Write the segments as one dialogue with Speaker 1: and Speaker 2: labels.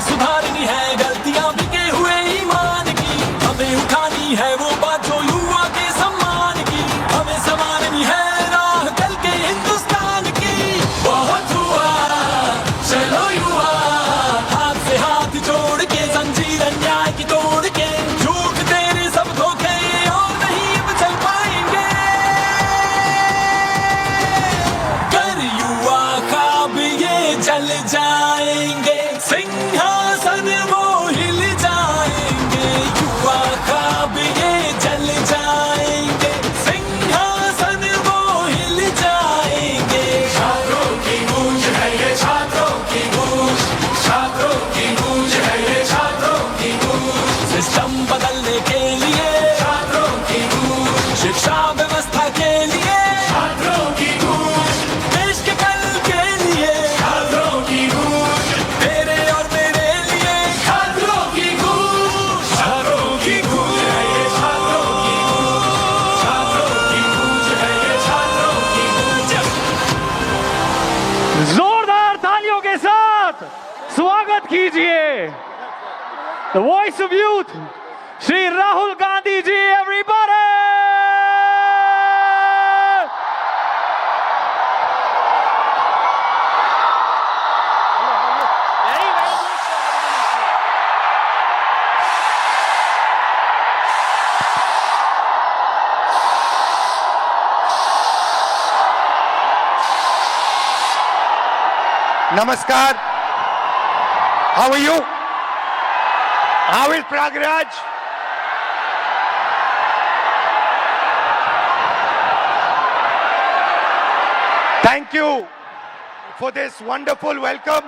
Speaker 1: सुधारनी है गलतियां बिके हुए ईमान की, हमें उठानी है वो बात जो युवा के सम्मान की, हमें संवारनी है राह कल के हिंदुस्तान की। बहुत हुआ चलो युवा, हाथ से हाथ जोड़ के जंजीर अन्याय की तोड़ के, झूठ तेरे सब धोखे और नहीं अब चल पाएंगे। कर युवा ख्वाब ये जल जाएंगे, सिंहासन वो हिल जाएंगे। युवा ख्वाब ये जल जाएंगे, सिंहासन वो हिल जाएंगे। छात्रों की गूंज है ये, छात्रों की गूंज, छात्रों की गूंज है ये, छात्रों की गूंज। सिस्टम बदलने के लिए छात्रों की गूंज, शिक्षा व्यवस्था के लिए छात्रों की गूंज, देश के कल के लिए छात्रों की गूंज, तेरे और मेरे लिए छात्रों की गूंज। छात्रों की गूंज है ये, छात्रों की गूंज, छात्रों की गूंज है ये, छात्रों की गूंज।
Speaker 2: जोरदार तालियों के साथ स्वागत कीजिए the voice of youth Shri Rahul Gandhi ji. Everybody
Speaker 3: Namaskar. How are you? How is Pragraj? Thank you for this wonderful welcome.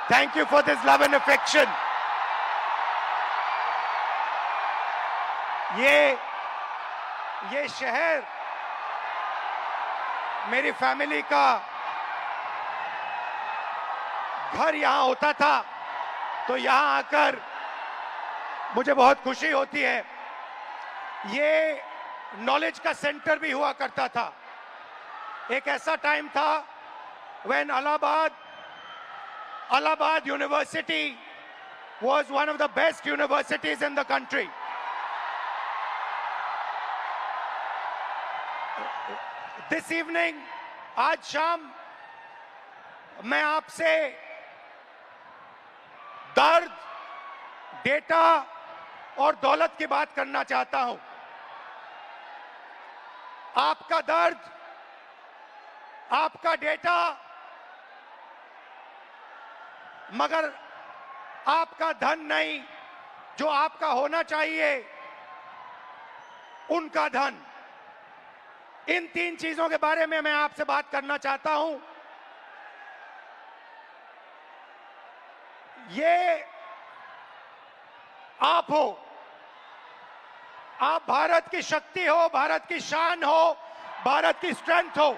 Speaker 3: Thank you for this love and affection. ये शहर मेरी फैमिली का घर यहां होता था, तो यहां आकर मुझे बहुत खुशी होती है। ये नॉलेज का सेंटर भी हुआ करता था। एक ऐसा टाइम था when Allahabad University was one of the best universities in the country. This evening, आज शाम मैं आपसे दर्द, डेटा और दौलत की बात करना चाहता हूं। आपका दर्द, आपका डेटा, मगर आपका धन नहीं, जो आपका होना चाहिए, उनका धन। इन तीन चीजों के बारे में मैं आपसे बात करना चाहता हूं। ये आप हो, आप भारत की शक्ति हो, भारत की शान हो, भारत की स्ट्रेंथ हो।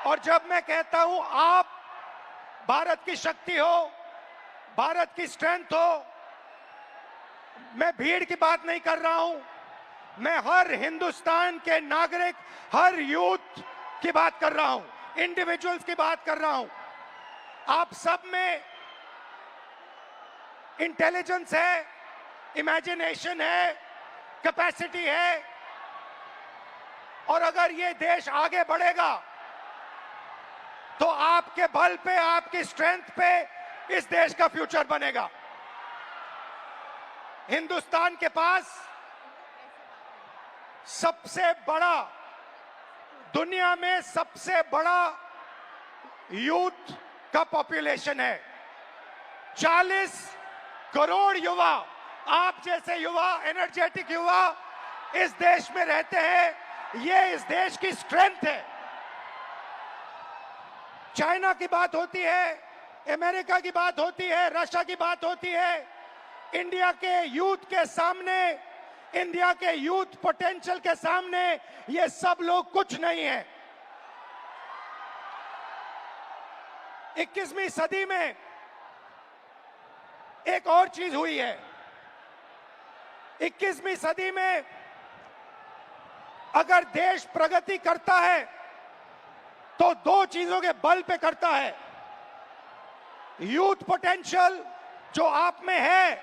Speaker 3: और जब मैं कहता हूं आप भारत की शक्ति हो, भारत की स्ट्रेंथ हो, मैं भीड़ की बात नहीं कर रहा हूं। मैं हर हिंदुस्तान के नागरिक, हर यूथ की बात कर रहा हूं, इंडिविजुअल्स की बात कर रहा हूं। आप सब में इंटेलिजेंस है, इमेजिनेशन है, कैपेसिटी है, और अगर ये देश आगे बढ़ेगा तो आपके बल पे, आपकी स्ट्रेंथ पे इस देश का फ्यूचर बनेगा। हिंदुस्तान के पास सबसे बड़ा, दुनिया में सबसे बड़ा यूथ का पॉपुलेशन है। 40 करोड़ युवा, आप जैसे युवा, एनर्जेटिक युवा इस देश में रहते हैं। ये इस देश की स्ट्रेंथ है। चाइना की बात होती है, अमेरिका की बात होती है, रशिया की बात होती है, इंडिया के यूथ के सामने, इंडिया के यूथ पोटेंशियल के सामने ये सब लोग कुछ नहीं है। 21वीं सदी में एक और चीज हुई है। 21वीं सदी में अगर देश प्रगति करता है तो दो चीजों के बल पे करता है। यूथ पोटेंशियल जो आप में है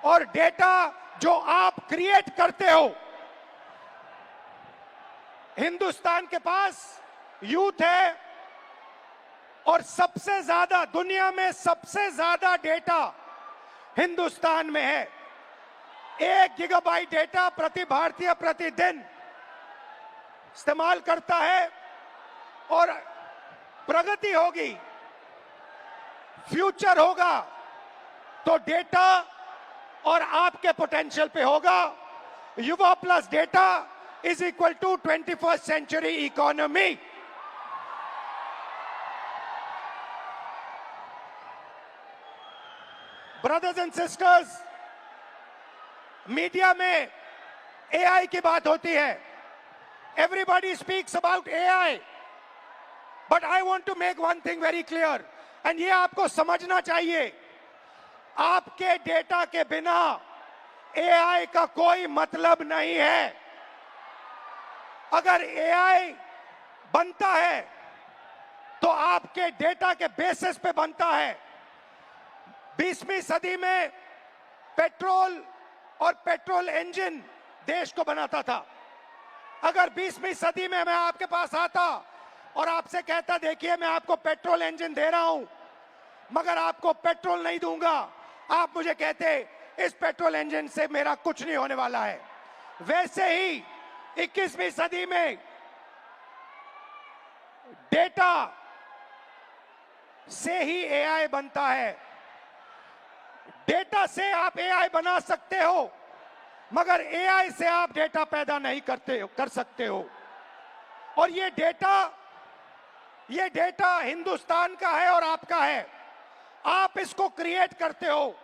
Speaker 3: और डेटा जो आप क्रिएट करते हो, हिंदुस्तान के पास यूथ है और सबसे ज्यादा दुनिया में सबसे ज्यादा डेटा हिंदुस्तान में है। 1 गीगाबाइट डेटा प्रति भारतीय प्रतिदिन इस्तेमाल करता है और प्रगति होगी, फ्यूचर होगा तो डेटा और आपके पोटेंशियल पे होगा। युवा plus data is equal to 21st century economy. Brothers and sisters, media में एआई की बात होती है। Everybody speaks about AI, but I want to make one thing very clear, and ये आपको समझना चाहिए। आपके डेटा के बिना एआई का कोई मतलब नहीं है। अगर एआई बनता है तो आपके डेटा के बेसिस पे बनता है। 20वीं सदी में पेट्रोल और पेट्रोल इंजन देश को बनाता था। अगर 20वीं सदी में मैं आपके पास आता और आपसे कहता देखिए मैं आपको पेट्रोल इंजन दे रहा हूं मगर आपको पेट्रोल नहीं दूंगा, आप मुझे कहते इस पेट्रोल इंजन से मेरा कुछ नहीं होने वाला है। वैसे ही 21वीं सदी में डेटा से ही एआई बनता है। डेटा से आप एआई बना सकते हो मगर एआई से आप डेटा पैदा नहीं कर सकते हो। और ये डेटा हिंदुस्तान का है और आपका है। आप इसको क्रिएट करते हो,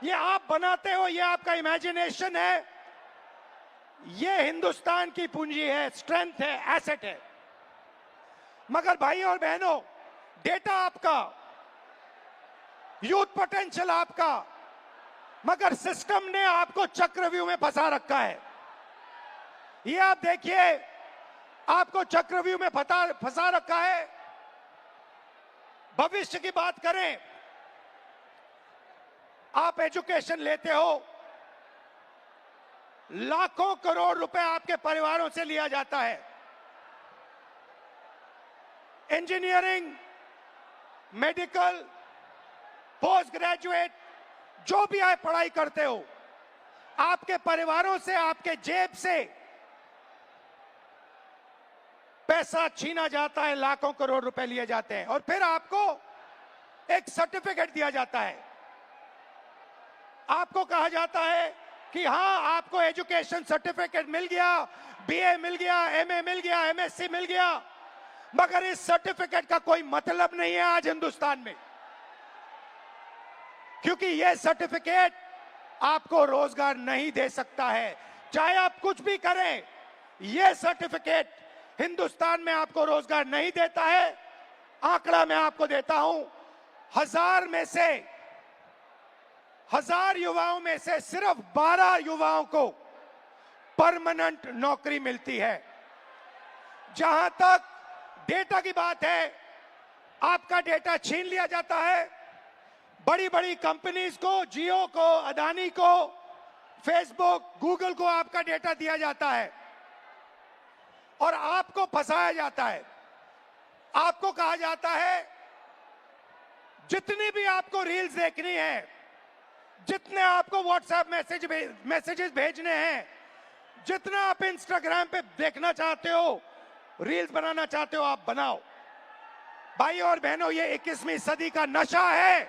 Speaker 3: ये आप बनाते हो, ये आपका इमेजिनेशन है, ये हिंदुस्तान की पूंजी है, स्ट्रेंथ है, एसेट है। मगर भाई और बहनों, डेटा आपका, यूथ पोटेंशियल आपका, मगर सिस्टम ने आपको चक्रव्यूह में फंसा रखा है। ये आप देखिए, आपको चक्रव्यूह में फंसा रखा है। भविष्य की बात करें, आप एजुकेशन लेते हो, लाखों करोड़ रुपए आपके परिवारों से लिया जाता है। इंजीनियरिंग, मेडिकल, पोस्ट ग्रेजुएट, जो भी आप पढ़ाई करते हो, आपके परिवारों से, आपके जेब से पैसा छीना जाता है, लाखों करोड़ रुपए लिए जाते हैं और फिर आपको एक सर्टिफिकेट दिया जाता है। आपको कहा जाता है कि हां, आपको एजुकेशन सर्टिफिकेट मिल गया, बीए मिल गया, एमए मिल गया, एमएससी मिल गया, मगर इस सर्टिफिकेट का कोई मतलब नहीं है आज हिंदुस्तान में, क्योंकि यह सर्टिफिकेट आपको रोजगार नहीं दे सकता है। चाहे आप कुछ भी करें, यह सर्टिफिकेट हिंदुस्तान में आपको रोजगार नहीं देता है। आंकड़ा मैं आपको देता हूं, 1000 युवाओं में से सिर्फ 12 युवाओं को परमानेंट नौकरी मिलती है। जहां तक डेटा की बात है, आपका डेटा छीन लिया जाता है। बड़ी बड़ी कंपनीज को, जियो को, अदानी को, फेसबुक, गूगल को आपका डेटा दिया जाता है और आपको फंसाया जाता है। आपको कहा जाता है जितनी भी आपको रील्स देखनी है, जितने आपको व्हाट्सएप मैसेजेस भेजने हैं, जितना आप इंस्टाग्राम पे देखना चाहते हो, रील्स बनाना चाहते हो, आप बनाओ। भाई और बहनों, ये 21वीं सदी का नशा है।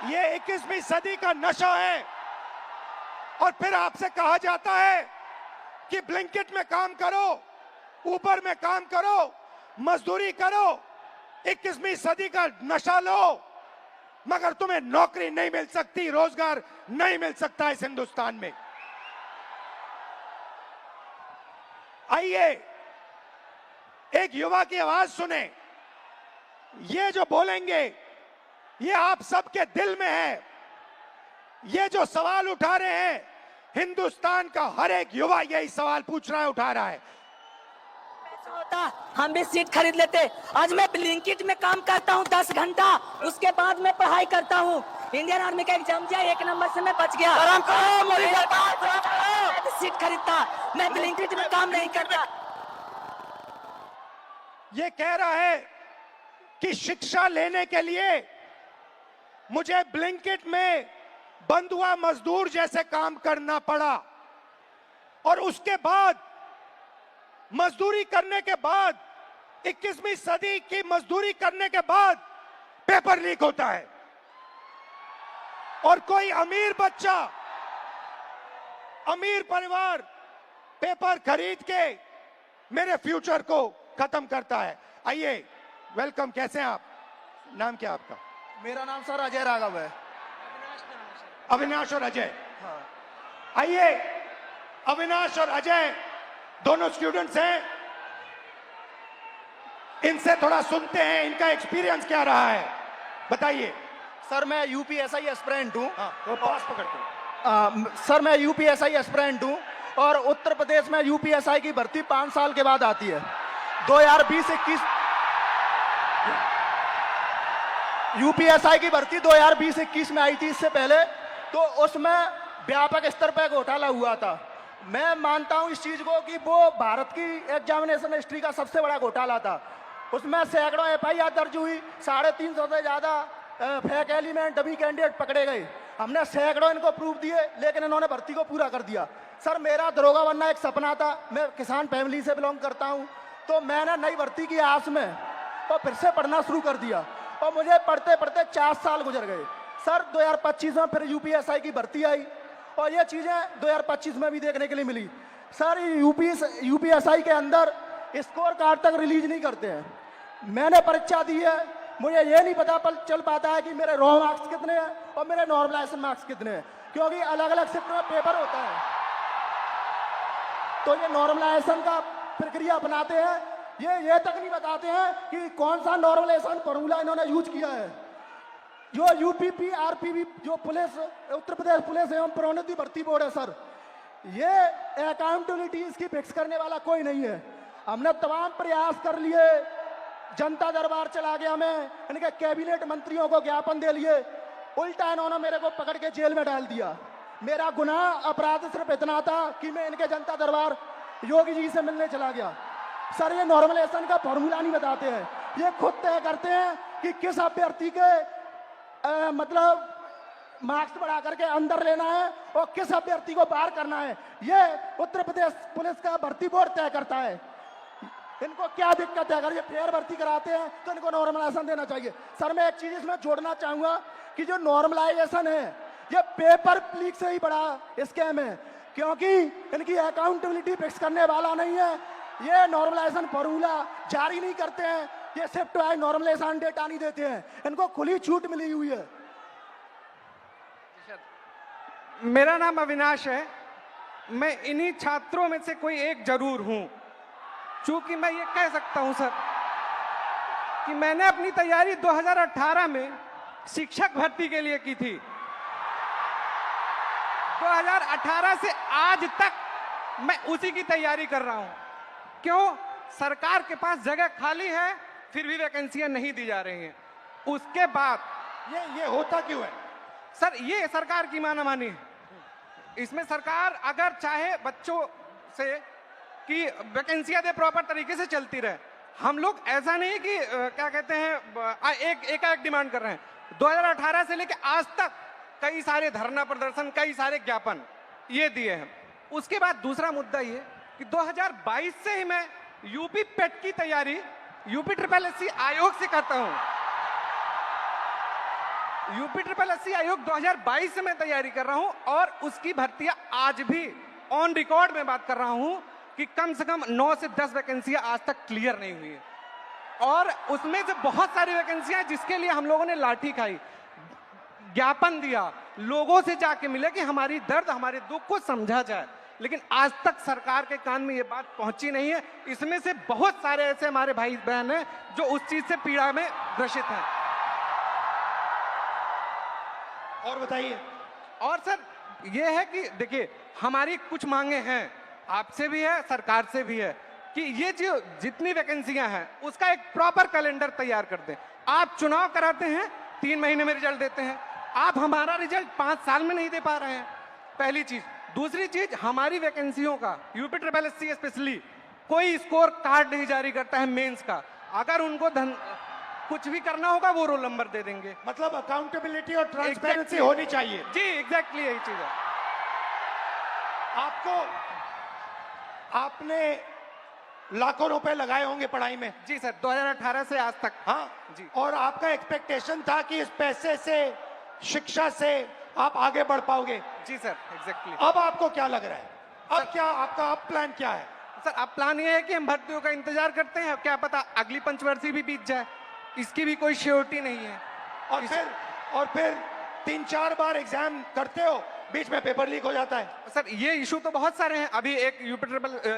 Speaker 3: ये 21वीं सदी का नशा है। और फिर आपसे कहा जाता है कि ब्लिंकिट में काम करो, ऊबर में काम करो, मजदूरी करो, 21वीं सदी का नशा लो, मगर तुम्हें नौकरी नहीं मिल सकती, रोजगार नहीं मिल सकता इस हिंदुस्तान में। आइए एक युवा की आवाज सुने। ये जो बोलेंगे, ये आप सबके दिल में है। ये जो सवाल उठा रहे हैं, हिंदुस्तान का हर एक युवा यही सवाल पूछ रहा है, उठा रहा है।
Speaker 4: होता हम भी सीट खरीद लेते। आज मैं ब्लिंकिट में काम करता हूँ 10 घंटा, उसके बाद मैं पढ़ाई करता हूँ। इंडियन आर्मी का एग्जाम दिया, 1 नंबर से मैं बच गया। सीट खरीदता, मैं ब्लिंकिट में काम नहीं करता।
Speaker 3: ये कह रहा है कि शिक्षा लेने के लिए मुझे ब्लिंकिट में बंधुआ मजदूर जैसे काम करना पड़ा, और उसके बाद मजदूरी करने के बाद 21वीं सदी की मजदूरी करने के बाद पेपर लीक होता है, और कोई अमीर बच्चा, अमीर परिवार पेपर खरीद के मेरे फ्यूचर को खत्म करता है। आइए, वेलकम। कैसे हैं आप? नाम क्या आपका?
Speaker 5: मेरा नाम सर अजय राघव है।
Speaker 3: अविनाश और अजय। आइए, अविनाश और अजय दोनों स्टूडेंट्स हैं, इनसे थोड़ा सुनते हैं, इनका एक्सपीरियंस क्या रहा है, बताइए।
Speaker 5: सर मैं यूपीएसआई एस्पिरेंट हूँ।
Speaker 3: वो पास पकड़ते हैं।
Speaker 5: सर मैं यूपीएसआई एस्पिरेंट हूँ और उत्तर प्रदेश में यूपीएसआई की भर्ती 5 साल के बाद आती है। 2020-21 यूपीएसआई की भर्ती 2020-21 में आई थी। इससे पहले तो उसमें व्यापक स्तर पर घोटाला हुआ था। मैं मानता हूं इस चीज को कि वो भारत की एग्जामिनेशन हिस्ट्री का सबसे बड़ा घोटाला था। उसमें सैकड़ों एफआईआर दर्ज हुई, 350 से ज्यादा फेक एलिमेंट, डमी कैंडिडेट पकड़े गए। हमने सैकड़ों इनको प्रूफ दिए, लेकिन इन्होंने भर्ती को पूरा कर दिया। सर मेरा दरोगा बनना एक सपना था। मैं किसान फैमिली से बिलोंग करता हूं, तो मैंने नई भर्ती की आस में तो फिर से पढ़ना शुरू कर दिया, और मुझे पढ़ते पढ़ते 4 साल गुजर गए। सर 2025 में फिर यूपीएसआई की भर्ती आई, और ये चीजें 2025 में भी देखने के लिए मिली। सर यूपीएसआई के अंदर स्कोर कार्ड तक रिलीज नहीं करते हैं। मैंने परीक्षा दी है, मुझे ये नहीं पता चल पाता है कि मेरे रॉ मार्क्स कितने हैं और मेरे नॉर्मलाइजेशन मार्क्स कितने हैं, क्योंकि अलग अलग शिफ्ट में पेपर होता है। तो ये नॉर्मलाइजेशन का प्रक्रिया अपनाते हैं, ये तक नहीं बताते हैं कि कौन सा नॉर्मलाइजेशन फॉर्मूला इन्होंने यूज किया है। जो यूपीपी आरपीबी जो पुलिस, उत्तर प्रदेश पुलिस एवं प्रोन्नति भर्ती बोर्ड है सर, ये अकाउंटेबिलिटी इसकी फिक्स करने वाला कोई नहीं है। हमने तमाम प्रयास कर लिए, जनता दरबार चला गया, मैं इनके कैबिनेट मंत्रियों को ज्ञापन दे लिए, उल्टा इन्होंने मेरे को पकड़ के जेल में डाल दिया। मेरा गुनाह अपराध सिर्फ इतना था कि मैं इनके जनता दरबार योगी जी से मिलने चला गया। सर ये नॉर्मलाइजेशन का फॉर्मूला नहीं बताते हैं, ये खुद तय करते हैं कि किस अभ्यर्थी के मतलब मार्क्स बढ़ा करके अंदर लेना है और किस अभ्यर्थी को बाहर करना है। ये उत्तर प्रदेश पुलिस का भर्ती बोर्ड तय करता है। इनको क्या दिक्कत है? अगर ये फेयर भर्ती कराते हैं तो इनको नॉर्मलाइजेशन देना चाहिए। सर मैं एक चीज इसमें जोड़ना चाहूंगा कि जो नॉर्मलाइजेशन है ये पेपर लीक से ही बड़ा स्कैम है, क्योंकि इनकी अकाउंटेबिलिटी फिक्स करने वाला नहीं है। ये नॉर्मलाइजेशन फॉर्मूला जारी नहीं करते हैं, ये शिफ्ट वाइज नॉर्मलाइजेशन डेटा नहीं देते हैं, इनको खुली छूट मिली हुई है।
Speaker 6: मेरा नाम अविनाश है, मैं इन्हीं छात्रों में से कोई एक जरूर हूं। चूंकि मैं ये कह सकता हूं सर कि मैंने अपनी तैयारी 2018 में शिक्षक भर्ती के लिए की थी। 2018 से आज तक मैं उसी की तैयारी कर रहा हूं। क्यों? सरकार के पास जगह खाली है, फिर भी वैकेंसियां नहीं दी जा रही हैं। उसके बाद
Speaker 3: ये होता क्यों है
Speaker 6: सर? ये सरकार की मानामानी है। इसमें सरकार अगर चाहे बच्चों से कि वैकेंसियां दे, प्रॉपर तरीके से चलती रहे। हम लोग ऐसा नहीं कि क्या कहते हैं एक डिमांड कर रहे हैं। 2018 से लेकर आज तक कई सारे धरना प्रदर्शन, कई सारे ज्ञापन ये दिए हैं। उसके बाद दूसरा मुद्दा ये कि 2022 से ही मैं यूपी पेट की तैयारी यूपी SSS आयोग से करता हूं। यूपी SSS आयोग 2022 से मैं तैयारी कर रहा हूं, और उसकी भर्तियां आज भी ऑन रिकॉर्ड में बात कर रहा हूं कि कम से कम 9 से 10 वैकेंसियां आज तक क्लियर नहीं हुई है, और उसमें से बहुत सारी वैकेंसियां जिसके लिए हम लोगों ने लाठी खाई, ज्ञापन दिया, लोगों से जाके मिले कि हमारी दर्द, हमारे दुख को समझा जाए, लेकिन आज तक सरकार के कान में ये बात पहुंची नहीं है। इसमें से बहुत सारे ऐसे हमारे भाई बहन हैं जो उस चीज से पीड़ा में ग्रसित हैं।
Speaker 3: और बताइए।
Speaker 6: और सर ये है कि देखिए, हमारी कुछ मांगे हैं, आपसे भी है, सरकार से भी है, कि ये जो जितनी वैकेंसियां हैं उसका एक प्रॉपर कैलेंडर तैयार कर दें। आप चुनाव कराते हैं, 3 महीने में रिजल्ट देते हैं, आप हमारा रिजल्ट 5 साल में नहीं दे पा रहे हैं, पहली चीज। दूसरी चीज, हमारी वैकेंसियों का यूपी ट्रिपल एससी स्पेशली कोई स्कोर कार्ड नहीं जारी करता है मेंस का। अगर उनको कुछ भी करना होगा वो रोल नंबर दे देंगे।
Speaker 3: मतलब अकाउंटेबिलिटी और ट्रांसपेरेंसी
Speaker 6: Exactly.
Speaker 3: होनी चाहिए।
Speaker 6: जी एग्जैक्टली यही चीज है।
Speaker 3: आपने लाखों रुपए लगाए होंगे पढ़ाई में।
Speaker 6: जी सर, 2018 से आज तक।
Speaker 3: हाँ
Speaker 6: जी।
Speaker 3: और आपका एक्सपेक्टेशन था कि इस पैसे से, शिक्षा से आप आगे बढ़ पाओगे।
Speaker 6: जी सर एग्जैक्टली।
Speaker 3: अब आपको क्या लग रहा है? अब क्या आपका प्लान क्या है?
Speaker 6: सर अब प्लान ये है कि हम भर्तियों का इंतजार करते हैं, क्या पता अगली पंचवर्षीय भी बीत जाए, इसकी भी कोई श्योरिटी नहीं है।
Speaker 3: और फिर 3-4 बार एग्जाम करते हो, बीच में पेपर लीक हो जाता है।
Speaker 6: सर ये इशू तो बहुत सारे हैं। अभी एक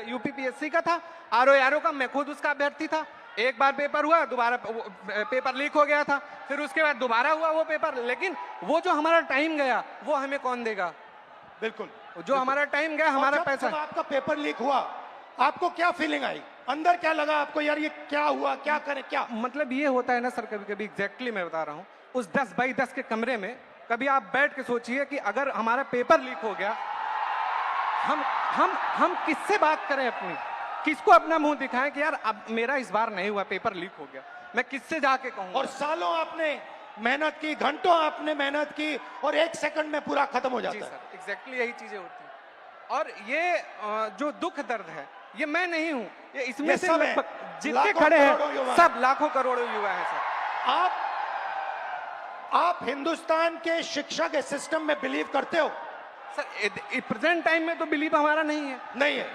Speaker 6: यूपीपीएससी का था, आरओ का, मैं खुद उसका अभ्यर्थी था। एक बार पेपर हुआ, दोबारा पेपर लीक हो गया था, फिर उसके बाद दोबारा हुआ वो पेपर। लेकिन वो जो हमारा टाइम गया वो हमें कौन देगा?
Speaker 3: बिल्कुल,
Speaker 6: जो हमारा टाइम गया, हमारा पैसा।
Speaker 3: जब आपका पेपर लीक हुआ, आपको क्या फीलिंग आई? अंदर क्या लगा आपको, यार ये क्या हुआ, क्या करें क्या?
Speaker 6: मतलब ये होता है ना सर, कभी कभी एग्जैक्टली मैं बता रहा हूँ, उस 10 बाई 10 के कमरे में कभी आप बैठ के सोचिए कि अगर हमारा पेपर लीक हो गया, हम किससे बात करें अपनी, किसको अपना मुंह दिखाएं कि यार अब मेरा इस बार नहीं हुआ, पेपर लीक हो गया, मैं किससे जाके कहूँ?
Speaker 3: और सालों आपने मेहनत की, घंटों आपने मेहनत की, और 1 सेकंड में पूरा खत्म हो जाता
Speaker 6: जी
Speaker 3: है।
Speaker 6: सर एग्जैक्टली यही चीजें होती हैं। और ये जो दुख दर्द है, ये मैं नहीं हूं, ये इसमें
Speaker 3: ये
Speaker 6: से
Speaker 3: सब है।
Speaker 6: जितने
Speaker 3: लाखों
Speaker 6: खड़े
Speaker 3: करोड़ों युवा
Speaker 6: हैं सब लाखों करोड़ों युवा हैं सर।
Speaker 3: आप हिंदुस्तान के शिक्षा के सिस्टम में बिलीव करते हो?
Speaker 6: सर प्रेजेंट टाइम में तो बिलीव हमारा नहीं है।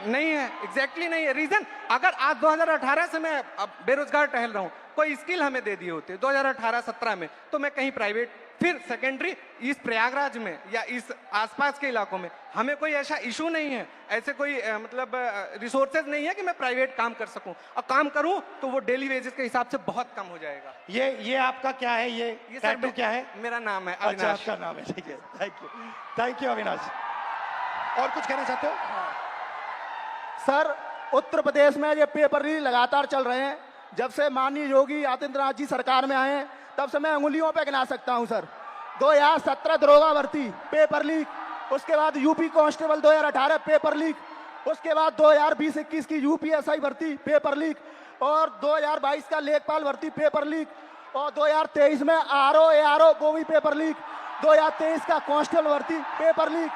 Speaker 6: नहीं है एग्जैक्टली नहीं है। रीजन, अगर आज 2018 से मैं अब बेरोजगार टहल रहा हूं, कोई स्किल हमें दे दिए होते 2018-17 में, तो मैं कहीं प्राइवेट, फिर सेकेंडरी, इस प्रयागराज में या इस आसपास के इलाकों में हमें कोई ऐसा इशू नहीं है, ऐसे कोई मतलब रिसोर्सेज नहीं है कि मैं प्राइवेट काम कर सकूं, और काम करूं तो वो डेली वेजेस के हिसाब से बहुत कम हो जाएगा।
Speaker 3: ये आपका क्या है? ये टैटू क्या है?
Speaker 6: मेरा नाम है
Speaker 3: अच्छा,
Speaker 6: अविनाश।
Speaker 3: आपका नाम है, ठीक है। Thank you Avinash. और कुछ कहना चाहते हो?
Speaker 5: सर, उत्तर प्रदेश में ये पेपर लीक लगातार चल रहे हैं। जब से माननीय योगी आदित्यनाथ जी सरकार में आए हैं, तब से मैं उंगलियों पे गिना सकता हूं सर। 2017 दरोगा भर्ती पेपर लीक, उसके बाद यूपी कांस्टेबल 2018 पेपर लीक, उसके बाद 2020-21 की यूपीएसआई भर्ती पेपर लीक, और 2022 का लेखपाल भर्ती पेपर लीक, और 2023 में आरओ वो भी पेपर लीक, 2023 का कांस्टेबल भर्ती पेपर लीक,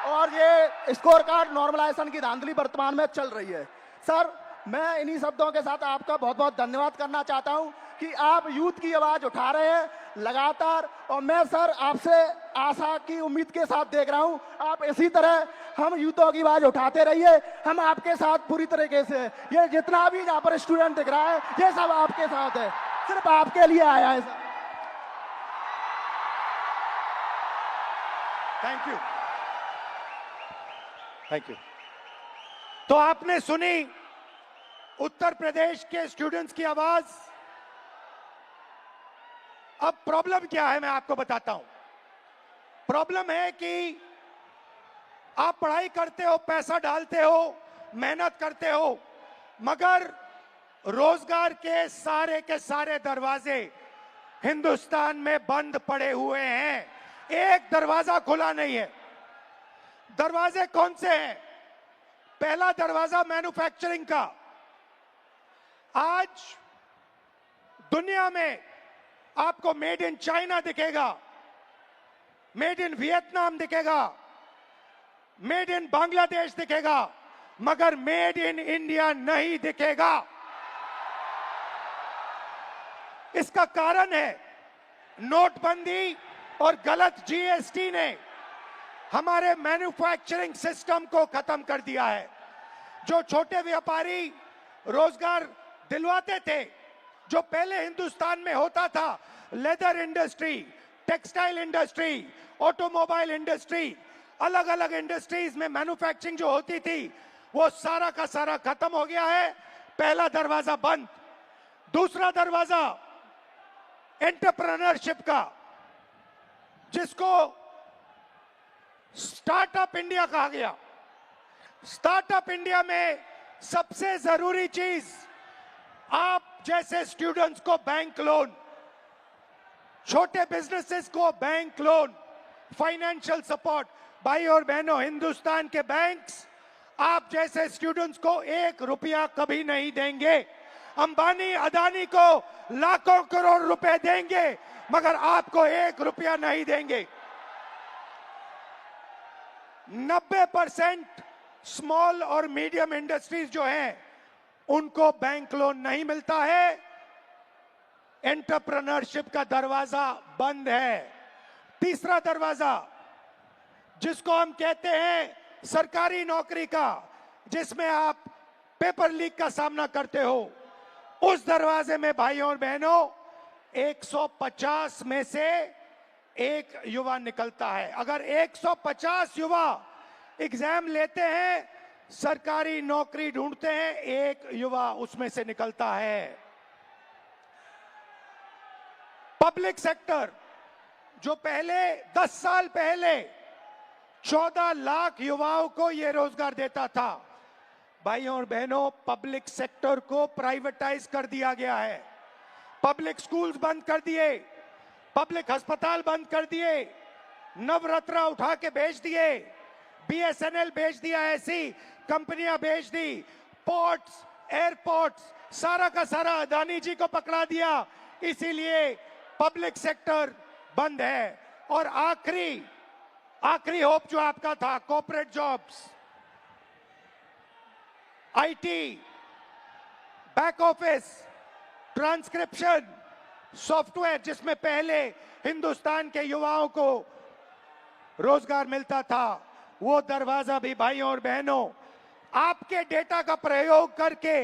Speaker 5: और ये स्कोर कार्ड नॉर्मलाइजेशन की धांधली वर्तमान में चल रही है। सर, मैं इन्हीं शब्दों के साथ आपका बहुत बहुत धन्यवाद करना चाहता हूं कि आप यूथ की आवाज उठा रहे हैं लगातार, और मैं सर आपसे आशा की उम्मीद के साथ देख रहा हूं, आप इसी तरह हम यूथों की आवाज उठाते रहिए। हम आपके साथ पूरी तरीके से, ये जितना भी यहाँ पर स्टूडेंट दिख रहा है, ये सब आपके साथ है, सिर्फ आपके लिए आया है सर।
Speaker 3: Thank you. तो आपने सुनी उत्तर प्रदेश के स्टूडेंट्स की आवाज। अब प्रॉब्लम क्या है मैं आपको बताता हूं। प्रॉब्लम है कि आप पढ़ाई करते हो, पैसा डालते हो, मेहनत करते हो, मगर रोजगार के सारे दरवाजे हिंदुस्तान में बंद पड़े हुए हैं, एक दरवाजा खुला नहीं है। दरवाजे कौन से हैं? पहला दरवाजा मैन्युफैक्चरिंग का। आज दुनिया में आपको मेड इन चाइना दिखेगा, मेड इन वियतनाम दिखेगा, मेड इन बांग्लादेश दिखेगा, मगर मेड इन इंडिया नहीं दिखेगा। इसका कारण है नोटबंदी और गलत जीएसटी ने हमारे मैन्युफैक्चरिंग सिस्टम को खत्म कर दिया है। जो छोटे व्यापारी रोजगार दिलवाते थे, जो पहले हिंदुस्तान में होता था, leather industry, textile industry, automobile industry, अलग अलग इंडस्ट्रीज में मैन्युफैक्चरिंग जो होती थी, वो सारा का सारा खत्म हो गया है। पहला दरवाजा बंद। दूसरा दरवाजा एंटरप्रेन्योरशिप का, जिसको स्टार्टअप इंडिया कहा गया। स्टार्टअप इंडिया में सबसे जरूरी चीज, आप जैसे स्टूडेंट्स को बैंक लोन, छोटे बिजनेसेस को बैंक लोन, फाइनेंशियल सपोर्ट। भाई और बहनों, हिंदुस्तान के बैंक्स आप जैसे स्टूडेंट्स को 1 रुपया कभी नहीं देंगे। अंबानी अदानी को लाखों करोड़ रुपए देंगे, मगर आपको 1 रुपया नहीं देंगे। 90% स्मॉल और मीडियम इंडस्ट्रीज जो हैं, उनको बैंक लोन नहीं मिलता है। एंटरप्रेन्योरशिप का दरवाजा बंद है। तीसरा दरवाजा, जिसको हम कहते हैं सरकारी नौकरी का, जिसमें आप पेपर लीक का सामना करते हो, उस दरवाजे में भाइयों और बहनों 150 में से एक युवा निकलता है। अगर 150 युवा एग्जाम लेते हैं, सरकारी नौकरी ढूंढते हैं, एक युवा उसमें से निकलता है। पब्लिक सेक्टर जो पहले 10 साल पहले 14 लाख युवाओं को यह रोजगार देता था, भाइयों और बहनों, पब्लिक सेक्टर को प्राइवेटाइज कर दिया गया है। पब्लिक स्कूल्स बंद कर दिए, पब्लिक अस्पताल बंद कर दिए, नवरत्ना उठा के बेच दिए, बीएसएनएल बेच दिया, ऐसी कंपनियां बेच दी, पोर्ट्स, एयरपोर्ट्स, सारा का सारा अदानी जी को पकड़ा दिया। इसीलिए पब्लिक सेक्टर बंद है। और आखिरी होप जो आपका था, corporate jobs, IT, back office, transcription, software, जिसमें पहले हिंदुस्तान के युवाओं को रोजगार मिलता था, वो दरवाजा भी भाइयों और बहनों आपके डेटा का प्रयोग करके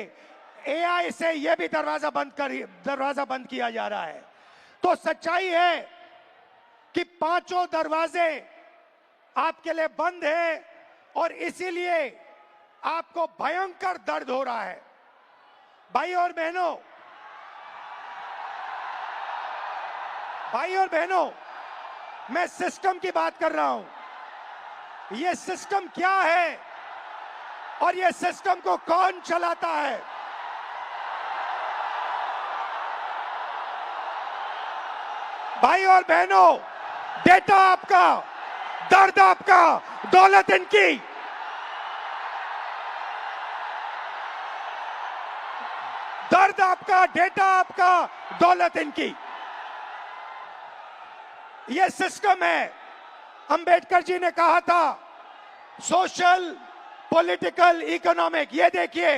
Speaker 3: एआई से यह भी दरवाजा बंद किया जा रहा है। तो सच्चाई है कि पांचों दरवाजे आपके लिए बंद हैं और इसीलिए आपको भयंकर दर्द हो रहा है। भाई और बहनों, मैं सिस्टम की बात कर रहा हूं। यह सिस्टम क्या है और यह सिस्टम को कौन चलाता है? भाई और बहनों, डेटा आपका, दर्द आपका, दौलत इनकी। दर्द आपका, डेटा आपका, दौलत इनकी। यह सिस्टम है। अंबेडकर जी ने कहा था सोशल, पॉलिटिकल, इकोनॉमिक। ये देखिए,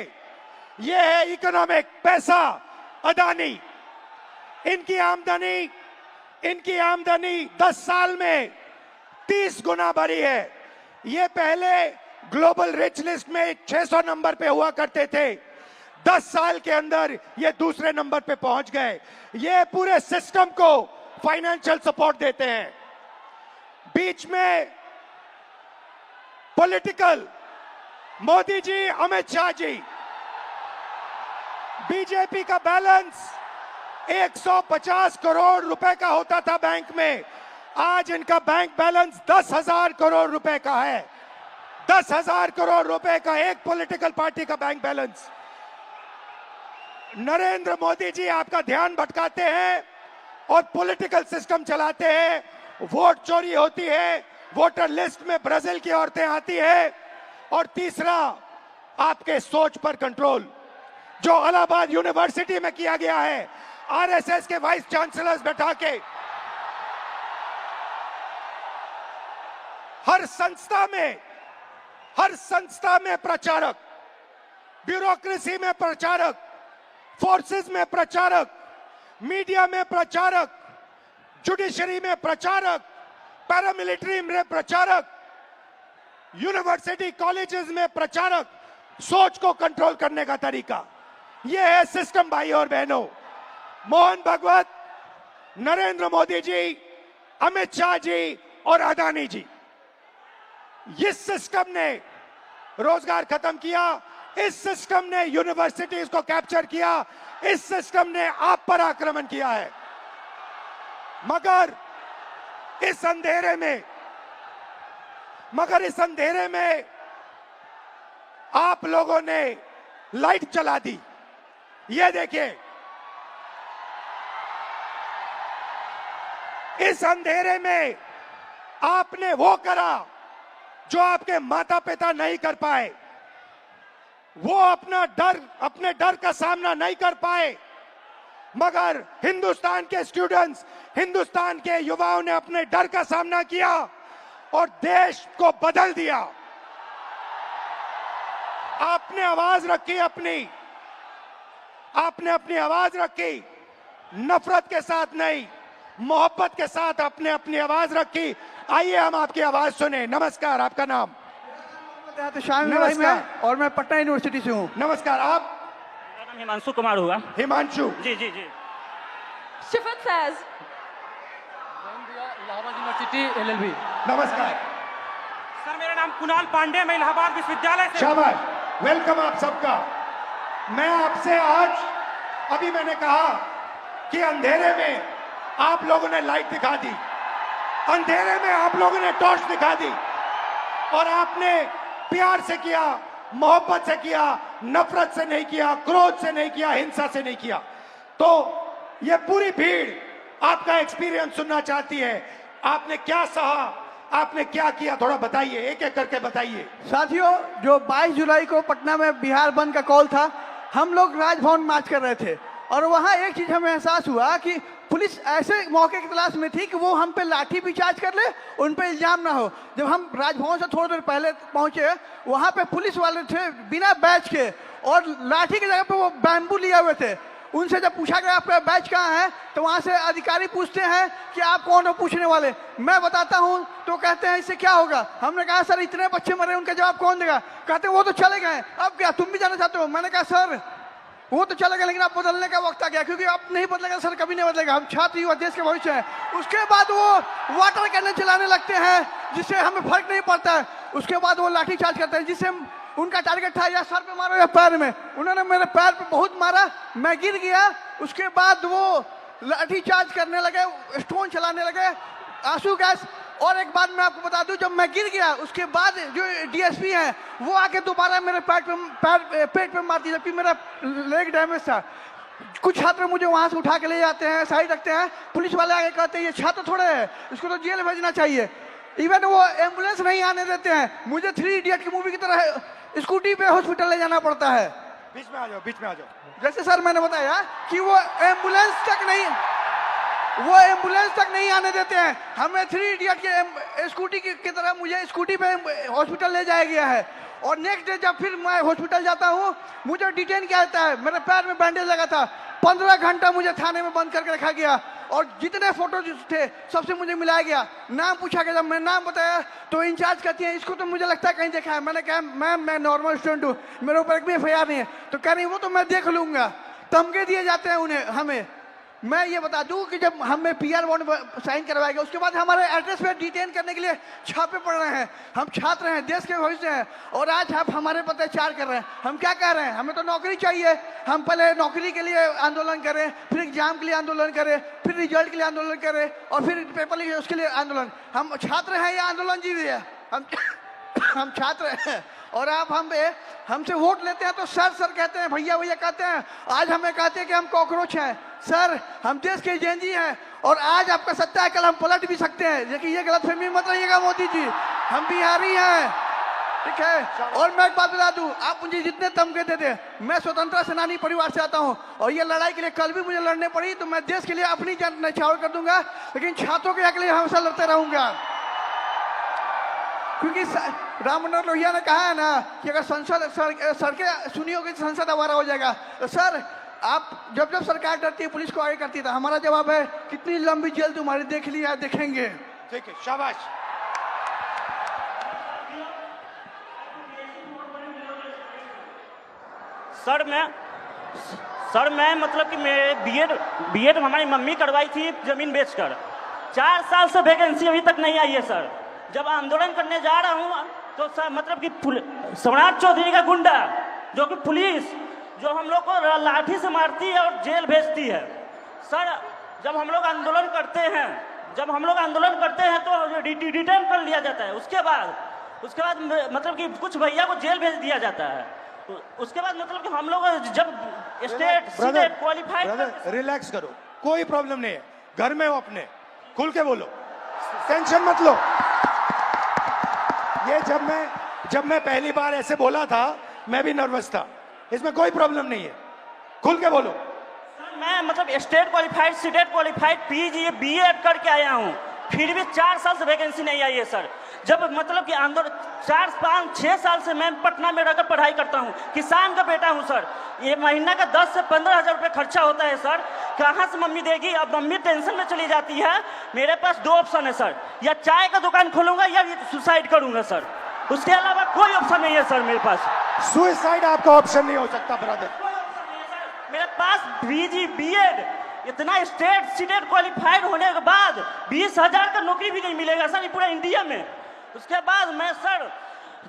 Speaker 3: ये है इकोनॉमिक, पैसा, अदानी। इनकी आमदनी 10 साल में 30 गुना बढ़ी है। ये पहले ग्लोबल रिच लिस्ट में 600 नंबर पे हुआ करते थे, 10 साल के अंदर ये दूसरे नंबर पे पहुंच गए। ये पूरे सिस्टम को फाइनेंशियल सपोर्ट देते हैं। बीच में पॉलिटिकल, मोदी जी, अमित शाह जी। बीजेपी का बैलेंस 150 करोड़ रुपए का होता था बैंक में, आज इनका बैंक बैलेंस 10,000 करोड़ रुपए का है। 10,000 करोड़ रुपए का एक पॉलिटिकल पार्टी का बैंक बैलेंस। नरेंद्र मोदी जी आपका ध्यान भटकाते हैं और पॉलिटिकल सिस्टम चलाते हैं। वोट चोरी होती है, वोटर लिस्ट में ब्राजील की औरतें आती है। और तीसरा, आपके सोच पर कंट्रोल, जो इलाहाबाद यूनिवर्सिटी में किया गया है, आरएसएस के वाइस चांसलर्स बैठा के हर संस्था में प्रचारक, ब्यूरोक्रेसी में प्रचारक, फोर्सेस में प्रचारक, मीडिया में प्रचारक, जुडिशरी में प्रचारक, पैरामिलिट्री में प्रचारक, यूनिवर्सिटी कॉलेजेस में प्रचारक। सोच को कंट्रोल करने का तरीका यह है सिस्टम। भाई और बहनों, मोहन भागवत, नरेंद्र मोदी जी, अमित शाह जी और अदानी जी, इस सिस्टम ने रोजगार खत्म किया। इस सिस्टम ने यूनिवर्सिटीज को कैप्चर किया। इस सिस्टम ने आप पर आक्रमण किया है। मगर इस अंधेरे में आप लोगों ने लाइट जला दी। ये देखिए, इस अंधेरे में आपने वो करा जो आपके माता पिता नहीं कर पाए। वो अपने डर का सामना नहीं कर पाए, मगर हिंदुस्तान के स्टूडेंट्स, हिंदुस्तान के युवाओं ने अपने डर का सामना किया और देश को बदल दिया। आपने आवाज रखी आपने अपनी आवाज रखी, नफरत के साथ नहीं, मोहब्बत के साथ आपने अपनी आवाज रखी। आइए हम आपकी आवाज सुने। नमस्कार, आपका नाम?
Speaker 7: नमस्कार। और मैं पटना यूनिवर्सिटी से हूँ।
Speaker 3: नमस्कार, आप?
Speaker 8: मेरा नाम हिमांशु कुमार हुआ।
Speaker 3: हिमांशु
Speaker 8: जी जी जी।
Speaker 9: शिफत फैज,
Speaker 7: इलाहाबाद यूनिवर्सिटी LLB।
Speaker 3: नमस्कार
Speaker 6: सर, मेरा नाम कुणाल पांडे, मैं इलाहाबाद विश्वविद्यालय से।
Speaker 3: शाबाश, वेलकम आप सबका। मैं आपसे आज, अभी मैंने कहा कि अंधेरे में आप लोगों ने लाइट दिखा दी, अंधेरे में आप लोगों ने टॉर्च दिखा दी, और आपने प्यार से किया, मोहब्बत से किया, नफरत से नहीं किया, क्रोध से नहीं किया, हिंसा से नहीं किया। तो ये पूरी भीड़ आपका एक्सपीरियंस सुनना चाहती है। आपने क्या सहा, आपने क्या किया, थोड़ा बताइए, एक एक करके बताइए।
Speaker 7: साथियों, जो 22 जुलाई को पटना में बिहार बंद का कॉल था, हम लोग राजभवन मार्च कर रहे थे और वहां एक चीज हमें एहसास हुआ कि पुलिस ऐसे मौके की तलाश में थी कि वो हम पे लाठी भी चार्ज कर ले, उन पे इल्जाम ना हो। जब हम राजभवन से थोड़ी देर पहले पहुंचे, वहां पे पुलिस वाले थे बिना बैच के, और लाठी की जगह पे वो बैम्बू लिए हुए थे। उनसे जब पूछा गया आपका बैच कहाँ है, तो वहां से अधिकारी पूछते हैं कि आप कौन हो पूछने वाले। मैं बताता हूं तो कहते हैं इससे क्या होगा। हमने कहा सर इतने बच्चे मरे, उनका जवाब कौन देगा। कहते वो तो चले गए, अब क्या तुम भी जाना चाहते हो। मैंने कहा सर वो तो चले गए, लेकिन अब बदलने का वक्त आ गया, क्योंकि अब नहीं बदलेगा सर, कभी नहीं बदलेगा। हम छात्र युवा देश के भविष्य हैं। उसके बाद वो वाटर कैनन चलाने लगते हैं, जिससे हमें फर्क नहीं पड़ता है। उसके बाद वो लाठी चार्ज करते हैं, जिससे उनका टारगेट था या सर पे मारो या पैर में। उन्होंने मेरे पैर पे बहुत मारा, मैं गिर गया। उसके बाद वो लाठी चार्ज करने लगे, स्टोन चलाने लगे, आंसू गैस। और एक बात मैं आपको बता दूं, जब मैं गिर गया उसके बाद जो DSP हैं वो आके दोबारा मेरे पेट पे मारती, जबकि मेरा लेग डैमेज था। कुछ छात्र मुझे वहां से उठा के ले जाते हैं, साइड रखते हैं। पुलिस वाले आके कहते हैं ये छात्र थोड़े हैं, इसको तो जेल भेजना चाहिए। इवन वो एम्बुलेंस नहीं आने देते हैं। मुझे 3 इडियट की मूवी की तरह स्कूटी पे हॉस्पिटल ले जाना पड़ता है।
Speaker 3: बीच में आ जाओ, बीच में आ जाओ।
Speaker 7: जैसे सर मैंने बताया कि वो एम्बुलेंस तक नहीं आने देते हैं। हमें 3 इडियट के स्कूटी की तरह मुझे स्कूटी पे हॉस्पिटल ले जाया गया है। और नेक्स्ट डे जब फिर मैं हॉस्पिटल जाता हूँ, मुझे डिटेन किया जाता है। मेरे पैर में बैंडेज लगा था, 15 घंटा मुझे थाने में बंद करके रखा गया। और जितने फोटो थे सबसे मुझे मिलाया गया, नाम पूछा गया। जब मैं नाम बताया तो इंचार्ज कहती है इसको तो मुझे लगता है कहीं देखा है। मैंने कहा मैम मैं नॉर्मल स्टूडेंट हूँ, मेरे ऊपर एक भी FIR नहीं है। तो कह रही वो तो मैं देख लूंगा। धमके दिए जाते हैं उन्हें हमें। मैं ये बता दूं कि जब हमें PR बॉन्ड साइन करवाया गया, उसके बाद हमारे एड्रेस पे डिटेन करने के लिए छापे पड़ रहे हैं। हम छात्र हैं, देश के भविष्य हैं, और आज आप हमारे पर अत्याचार कर रहे हैं। हम क्या कह रहे हैं, हमें तो नौकरी चाहिए। हम पहले नौकरी के लिए आंदोलन करें, फिर एग्जाम के लिए आंदोलन करें, फिर रिजल्ट के लिए आंदोलन करें, और फिर पेपर लिखे उसके लिए आंदोलन। हम छात्र हैं या आंदोलन जीवी है? हम छात्र हैं। और आप हमसे वोट लेते हैं तो सर सर कहते हैं, भैया भैया कहते हैं। आज हमें कहते हैं कि हम कॉकरोच हैं। सर हम देश के जेनजी हैं, और आज आपका सत्ता है, कल हम पलट भी सकते हैं। लेकिन ये गलतफहमी मत रहिएगा मोदी जी, हम बिहारी हैं, ठीक है। और मैं एक बात बता दूं, आप मुझे जितने धमके देते, मैं स्वतंत्रता सेनानी परिवार से आता हूं, और ये लड़ाई के लिए कल भी मुझे लड़ने पड़ी तो मैं देश के लिए अपनी जान न्यौछावर कर दूंगा, लेकिन छात्रों के हक के लिए हमेशा लड़ते रहूंगा। क्योंकि राम मनोहर लोहिया ने कहा है ना कि अगर सड़कें सुनी होगी तो संसद आवारा हो जाएगा। तो सर आप जब सरकार डरती है पुलिस को आगे करती है, तो हमारा जवाब है कितनी लंबी जेल तुम्हारी देख लिया, देखेंगे।
Speaker 3: ठीक है, शाबाश।
Speaker 8: सर मैं मतलब कि मैं बीएड हमारी मम्मी करवाई थी जमीन बेचकर। 4 साल से वैकेंसी अभी तक नहीं आई है सर। जब आंदोलन करने जा रहा हूँ तो सर मतलब कि सम्राट चौधरी का गुंडा, जो कि पुलिस जो हम लोग को लाठी से मारती है और जेल भेजती है। सर जब हम लोग आंदोलन करते हैं तो डिटेन कर लिया जाता है। उसके बाद मतलब कि कुछ भैया को जेल भेज दिया जाता है। उसके बाद मतलब कि हम लोग जब स्टेट सीटेट क्वालिफाइड।
Speaker 3: रिलैक्स करो, कोई प्रॉब्लम नहीं है, घर में हो अपने, खुल के बोलो, टेंशन मत लो। ये जब मैं पहली बार ऐसे बोला था, मैं भी नर्वस था, इसमें कोई प्रॉब्लम नहीं है, खुल के बोलो।
Speaker 8: मैं मतलब state qualified CTET qualified PG BEd करके आया हूँ, फिर भी 4 साल से वैकेंसी नहीं आई है सर। जब मतलब कि आंदोलन 4, 5, 6 साल से मैं पटना में रहकर पढ़ाई करता हूँ, किसान का बेटा हूँ सर। ये महीना का 10 से 15 हज़ार रुपये खर्चा होता है सर, कहाँ से मम्मी देगी? अब मम्मी टेंशन में चली जाती है। मेरे पास 2 ऑप्शन है सर, या चाय का दुकान खोलूंगा या सुसाइड करूंगा सर, उसके अलावा कोई ऑप्शन नहीं है सर मेरे पास।
Speaker 3: सुसाइड आपका ऑप्शन नहीं हो सकता ब्रदर।
Speaker 8: मेरे पास बीजी बीएड इतना स्टेट सीटेट क्वालिफाइड होने के बाद 20,000 का नौकरी भी नहीं मिलेगा सर पूरा इंडिया में। उसके बाद मैं सर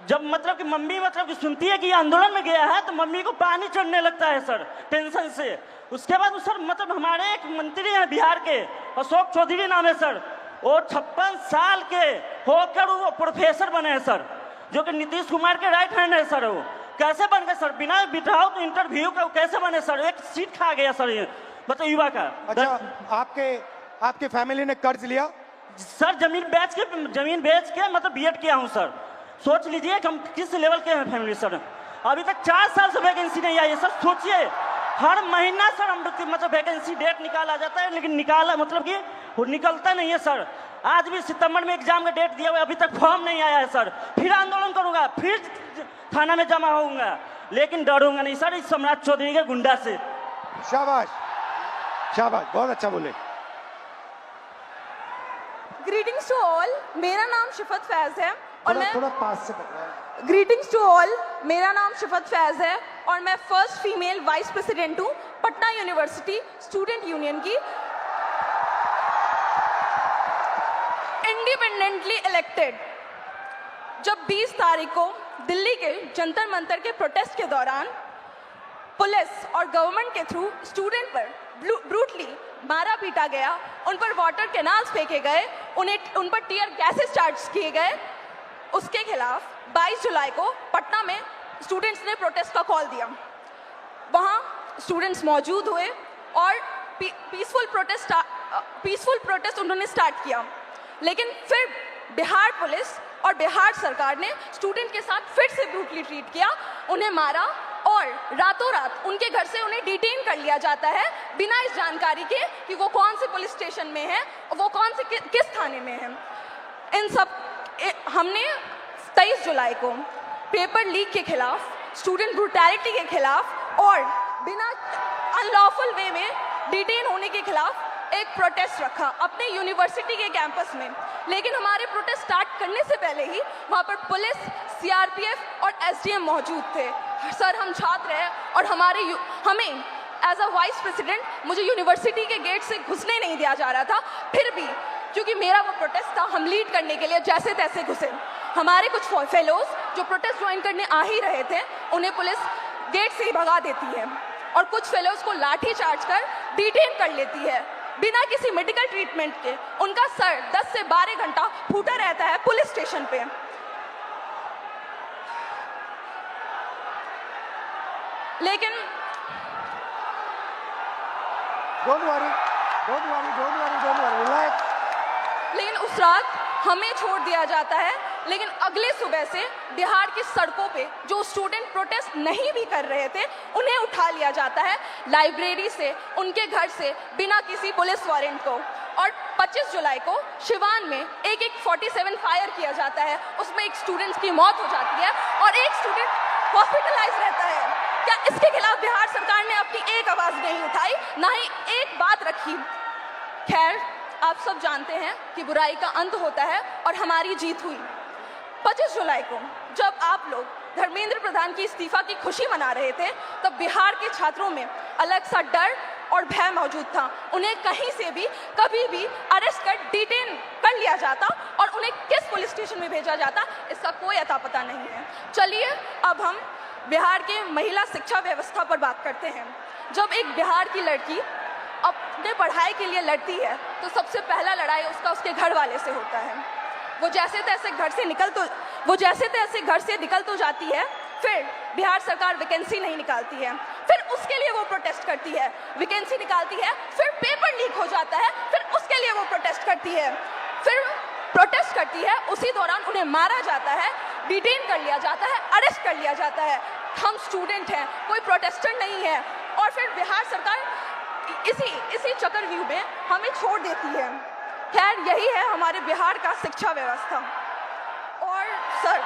Speaker 8: जब मतलब कि मम्मी मतलब कि सुनती है कि आंदोलन में गया है तो मम्मी को पानी चढ़ने लगता है सर टेंशन से। उसके बाद सर मतलब हमारे एक मंत्री हैं बिहार के, अशोक चौधरी नाम है सर, वो 56 साल के होकर वो प्रोफेसर बने हैं सर, जो कि नीतीश कुमार के राइट हैंड है सर। वो कैसे बन गए सर? बिना बिठाओ तो इंटरव्यू का कैसे बने सर? एक सीट खा गया सर ये मतलब युवा का।
Speaker 3: अच्छा, आपके फैमिली ने कर्ज लिया?
Speaker 8: सर जमीन बेच के मतलब बीएड किया हूँ सर। सोच लीजिए कि हम किस लेवल के हैं फैमिली सर। अभी तक 4 साल से वैकेंसी नहीं आई है सर। सोचिए हर महीना सर हम मतलब वैकेंसी डेट निकाला जाता है, लेकिन निकाला मतलब कि वो निकलता नहीं है सर। आज भी सितंबर में एग्जाम का डेट दिया हुआ है, अभी तक फॉर्म नहीं आया है सर। फिर आंदोलन करूंगा, फिर थाना में जमा होऊंगा, लेकिन डरूंगा नहीं सर इस सम्राट चौधरी के गुंडा से।
Speaker 3: शाबाश शाबाश, बहुत अच्छा बोले।
Speaker 9: ग्रीटिंग्स टू ऑल, मेरा नाम शिफत फैज है और मैं
Speaker 5: थोड़ा पास से पकड़ा।
Speaker 9: ग्रीटिंग्स टू ऑल, मेरा नाम शिफत फैज है और मैं फर्स्ट फीमेल वाइस प्रेसिडेंट हूँ पटना यूनिवर्सिटी स्टूडेंट यूनियन की, इंडिपेंडेंटली इलेक्टेड। जब 20 तारीख को दिल्ली के जंतर मंतर के प्रोटेस्ट के दौरान पुलिस और गवर्नमेंट के थ्रू स्टूडेंट पर ब्रूटली मारा पीटा गया, उन पर वाटर कैनाल्स फेंके गए, उन पर टीयर गैसेस चार्ज किए गए, उसके खिलाफ 22 जुलाई को पटना में स्टूडेंट्स ने प्रोटेस्ट का कॉल दिया। वहाँ स्टूडेंट्स मौजूद हुए और पीसफुल प्रोटेस्ट उन्होंने स्टार्ट किया, लेकिन फिर बिहार पुलिस और बिहार सरकार ने स्टूडेंट के साथ फिर से ब्रूटली ट्रीट किया, उन्हें मारा और रातों रात उनके घर से उन्हें डिटेन कर लिया जाता है बिना इस जानकारी के कि वो कौन से पुलिस स्टेशन में है, वो कौन से किस थाने में है। इन सब हमने 23 जुलाई को पेपर लीक के खिलाफ, स्टूडेंट ब्रूटैलिटी के खिलाफ और बिना अनलॉफुल वे में डिटेन होने के खिलाफ एक प्रोटेस्ट रखा अपने यूनिवर्सिटी के कैंपस में। लेकिन हमारे प्रोटेस्ट स्टार्ट करने से पहले ही वहाँ पर पुलिस, सीआरपीएफ और एसडीएम मौजूद थे। सर हम छात्र हैं और हमें एज अ वाइस प्रेसिडेंट मुझे यूनिवर्सिटी के गेट से घुसने नहीं दिया जा रहा था। फिर भी क्योंकि मेरा वो प्रोटेस्ट था, हम लीड करने के लिए जैसे तैसे घुसे। हमारे कुछ फेलोज जो प्रोटेस्ट ज्वाइन करने आ ही रहे थे, उन्हें पुलिस गेट से ही भगा देती है और कुछ फेलोज को लाठी चार्ज कर डिटेन कर लेती है बिना किसी मेडिकल ट्रीटमेंट के। उनका सर 10 से 12 घंटा फूटा रहता है पुलिस स्टेशन पे। लेकिन
Speaker 5: डोंट वरी, रिलैक्स।
Speaker 9: लेकिन उस रात हमें छोड़ दिया जाता है, लेकिन अगले सुबह से बिहार की सड़कों पे जो स्टूडेंट प्रोटेस्ट नहीं भी कर रहे थे उन्हें उठा लिया जाता है लाइब्रेरी से, उनके घर से, बिना किसी पुलिस वारंट को। और 25 जुलाई को शिवान में एक 47 फायर किया जाता है, उसमें एक स्टूडेंट की मौत हो जाती है और एक स्टूडेंट हॉस्पिटलाइज रहता है। क्या इसके खिलाफ बिहार सरकार ने अपनी एक आवाज नहीं उठाई, ना ही एक बात रखी? खैर, आप सब जानते हैं कि बुराई का अंत होता है और हमारी जीत हुई। 25 जुलाई को जब आप लोग धर्मेंद्र प्रधान की इस्तीफा की खुशी मना रहे थे, तब बिहार के छात्रों में अलग सा डर और भय मौजूद था। उन्हें कहीं से भी कभी भी अरेस्ट कर डिटेन कर लिया जाता और उन्हें किस पुलिस स्टेशन में भेजा जाता, इसका कोई अता पता नहीं है। चलिए अब हम बिहार के महिला शिक्षा व्यवस्था पर बात करते हैं। जब एक बिहार की लड़की अपने पढ़ाई के लिए लड़ती है तो सबसे पहला लड़ाई उसका उसके घर वाले से होता है। वो जैसे तैसे घर से निकल तो जाती है, फिर बिहार सरकार वैकेंसी नहीं निकालती है, फिर उसके लिए वो प्रोटेस्ट करती है, वैकेंसी निकालती है, फिर पेपर लीक हो जाता है, फिर उसके लिए वो प्रोटेस्ट करती है, फिर प्रोटेस्ट करती है, उसी दौरान उन्हें मारा जाता है, डिटेन कर लिया जाता है, अरेस्ट कर लिया जाता है। हम स्टूडेंट हैं, कोई प्रोटेस्टर नहीं है, और फिर बिहार सरकार इसी चक्रव्यूह में हमें छोड़ देती है। खैर, यही है हमारे बिहार का शिक्षा व्यवस्था। और सर,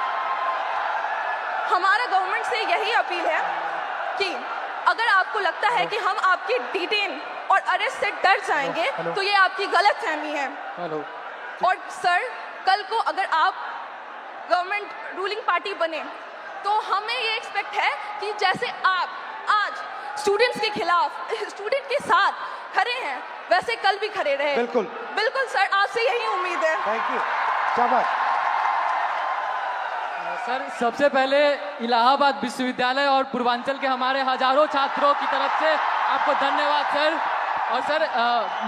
Speaker 9: हमारा गवर्नमेंट से यही अपील है कि अगर आपको लगता है कि हम आपके डिटेन और अरेस्ट से डर जाएंगे तो ये आपकी गलतफहमी है। और सर, कल को अगर आप गवर्नमेंट रूलिंग पार्टी बने तो हमें ये एक्सपेक्ट है कि जैसे आप आज स्टूडेंट्स के खिलाफ, स्टूडेंट के साथ खड़े हैं, वैसे कल भी खड़े रहे।
Speaker 3: बिल्कुल
Speaker 9: बिल्कुल सर, आपसे यही उम्मीद है।
Speaker 3: थैंक यू, शाबाश।
Speaker 10: सर, सबसे पहले इलाहाबाद विश्वविद्यालय और पूर्वांचल के हमारे हजारों छात्रों की तरफ से आपको धन्यवाद सर। और सर,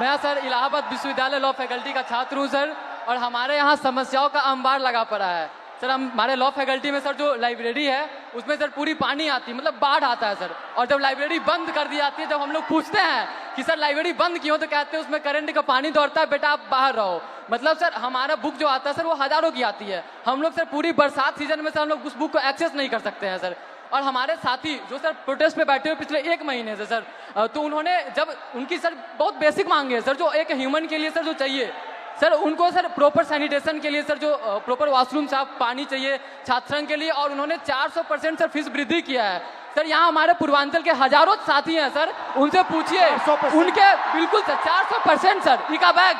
Speaker 10: मैं सर इलाहाबाद विश्वविद्यालय लॉ फैकल्टी का छात्र हूँ सर, और हमारे यहाँ समस्याओं का अंबार लगा पड़ा है सर। हमारे लॉ फैकल्टी में सर जो लाइब्रेरी है उसमें सर पूरी पानी आती है, मतलब बाढ़ आता है सर। और जब लाइब्रेरी बंद कर दी जाती है, जब हम लोग पूछते हैं कि सर लाइब्रेरी बंद क्यों, तो कहते हैं उसमें करंट का पानी दौड़ता है, बेटा आप बाहर रहो। मतलब सर हमारा बुक जो आता है सर वो हजारों की आती है, हम लोग सर पूरी बरसात सीजन में सर हम लोग उस बुक को एक्सेस नहीं कर सकते हैं सर। और हमारे साथी जो सर प्रोटेस्ट पे बैठे हुए पिछले 1 महीने से सर, तो उन्होंने जब उनकी सर बहुत बेसिक मांगे सर, जो एक ह्यूमन के लिए सर जो चाहिए सर, उनको सर प्रॉपर सैनिटेशन के लिए सर जो प्रॉपर वॉशरूम साफ पानी चाहिए छात्र संघ के लिए, और उन्होंने 400% सर फीस वृद्धि किया है सर। यहाँ हमारे पूर्वांचल के हजारों साथी हैं सर, उनसे पूछिए, उनके बिल्कुल सर 400% सर इका बैग,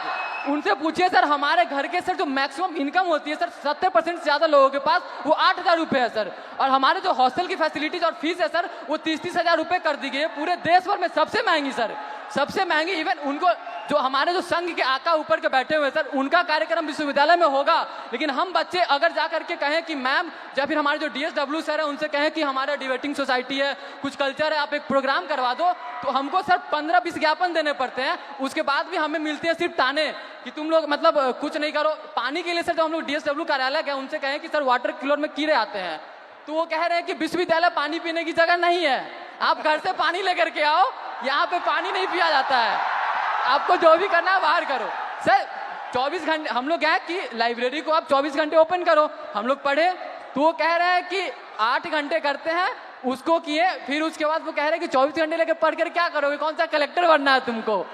Speaker 10: उनसे पूछिए सर। हमारे घर के सर जो मैक्सिमम इनकम होती है सर 70% से ज्यादा लोगों के पास वो 8,000 रुपये है सर। और हमारे जो हॉस्टल की फैसिलिटीज और फीस है सर वो 30-30 हजार रुपये कर दी गई है, पूरे देश भर में सबसे महंगी सर, सबसे महंगी। इवन उनको जो हमारे जो संघ के आका ऊपर के बैठे हुए सर, उनका कार्यक्रम विश्वविद्यालय में होगा, लेकिन हम बच्चे अगर जा करके कहें कि मैम, या फिर हमारे जो DSW सर है उनसे कहें कि हमारा डिबेटिंग सोसाइटी है, कुछ कल्चर है, आप एक प्रोग्राम करवा दो, तो हमको सर 15-20 ज्ञापन देने पड़ते हैं। उसके बाद भी हमें मिलते हैं सिर्फ ताने कि तुम लोग मतलब कुछ नहीं करो। पानी के लिए सर जो हम लोग DSW कार्यालय गए, उनसे कहें कि सर वाटर कूलर में कीड़े आते हैं, तो वो कह रहे हैं कि विश्वविद्यालय पानी पीने की जगह नहीं है, आप घर से पानी लेकर के आओ, यहाँ पे पानी नहीं पिया जाता है, आपको जो भी करना है बाहर करो। सर 24 घंटे हम लोग क्या कि लाइब्रेरी को आप 24 घंटे ओपन करो, हम लोग पढ़े, तो वो कह रहे हैं कि 8 घंटे करते हैं, उसको किए, फिर उसके बाद वो कह रहे हैं कि 24 घंटे लेकर पढ़ कर क्या करोगे, कौन सा कलेक्टर बनना है तुमको,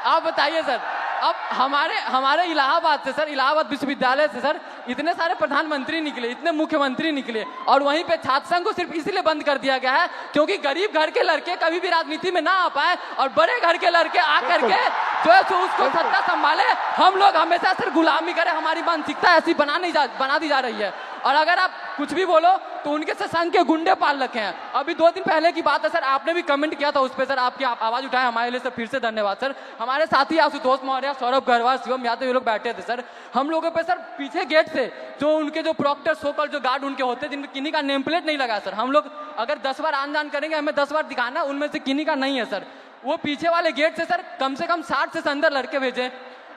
Speaker 10: आप बताइए सर। अब हमारे इलाहाबाद से सर, इलाहाबाद विश्वविद्यालय से सर इतने सारे प्रधानमंत्री निकले, इतने मुख्यमंत्री निकले, और वहीं पे छात्र संघ को सिर्फ इसलिए बंद कर दिया गया है क्योंकि गरीब घर के लड़के कभी भी राजनीति में ना आ पाए, और बड़े घर के लड़के आकर के जो है सो उसको सत्ता संभाले। हम लोग हमेशा सर गुलामी करें, हमारी मानसिकता ऐसी बना दी जा रही है। और अगर आप कुछ भी बोलो तो उनके से संघ के गुंडे पाल रखे हैं। अभी 2 दिन पहले की बात है सर, आपने भी कमेंट किया था उस पर सर, आपकी आवाज उठाए हमारे लिए सर, फिर से धन्यवाद सर। हमारे साथी आशुतोष मौर्य, सौरभ गढ़वाल, शिवम यादव, ये लोग बैठे थे सर, हम लोगों पे सर पीछे गेट से जो उनके जो प्रॉक्टर सोकल जो गार्ड उनके होते, जिनमें किन्हीं का नेम प्लेट नहीं लगा सर, हम लोग अगर 10 बार आन-जान करेंगे, हमें 10 बार दिखाना, उनमें से किन्हीं का नहीं है सर। वो पीछे वाले गेट से सर कम 60 से अंदर लड़के भेजे,